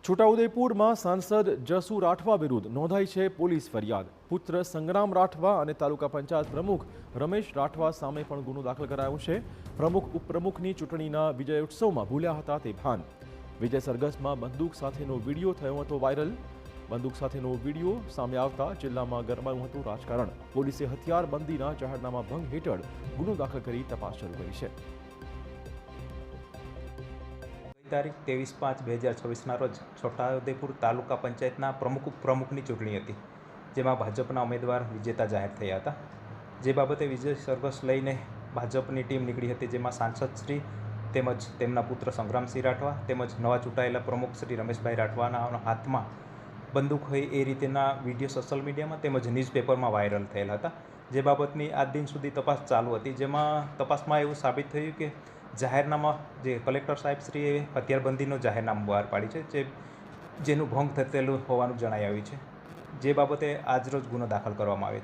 છોટાઉદેપુરમાં સાંસદ જસુ રાઠવા વિરુદ્ધ નોંધાઈ છે પોલીસ ફરિયાદ। પુત્ર સંગ્રામ રાઠવા અને તાલુકા પંચાયત પ્રમુખ રમેશ રાઠવા સામે પણ ગુનો દાખલ કરાયો છે। પ્રમુખ ઉપપ્રમુખની ચૂંટણીના વિજય ઉત્સવમાં ભૂલ્યા હતા તે ભાન। વિજય સરઘસમાં બંદૂક સાથેનો વિડીયો થયો હતો વાયરલ। બંદૂક સાથેનો વિડીયો સામે આવતા જિલ્લામાં ગરમાયું હતું રાજકારણ। પોલીસે હથિયારબંધીના જાહેરનામા ભંગ હેઠળ ગુનો દાખલ કરી તપાસ શરૂ કરી છે। તારીખ 23/5/2026ના રોજ છોટાઉદેપુર તાલુકા પંચાયતના પ્રમુખ ઉપપ્રમુખની ચૂંટણી હતી, જેમાં ભાજપના ઉમેદવાર વિજેતા જાહેર થયા હતા। જે બાબતે વિજય સરઘસ લઈને ભાજપની ટીમ નીકળી હતી, જેમાં સાંસદ શ્રી તેમજ તેમના પુત્ર સંગ્રામસિંહ રાઠવા તેમજ નવા ચૂંટાયેલા પ્રમુખ શ્રી રમેશભાઈ રાઠવાના હાથમાં બંદૂક હોય એ રીતેના વિડીયો સોશિયલ મીડિયામાં તેમજ ન્યૂઝપેપરમાં વાયરલ થયેલા હતા। જે બાબતની આજ દિન સુધી તપાસ ચાલુ હતી, જેમાં તપાસમાં એવું સાબિત થયું કે જાહેરનામા જે કલેક્ટર સાહેબશ્રીએ હથિયારબંધીનો જાહેરનામું બહાર પાડી છે, જેનું ભંગ થયેલું હોવાનું જણાઈ આવ્યું છે। જે બાબતે આજરોજ ગુનો દાખલ કરવામાં આવ્યો છે।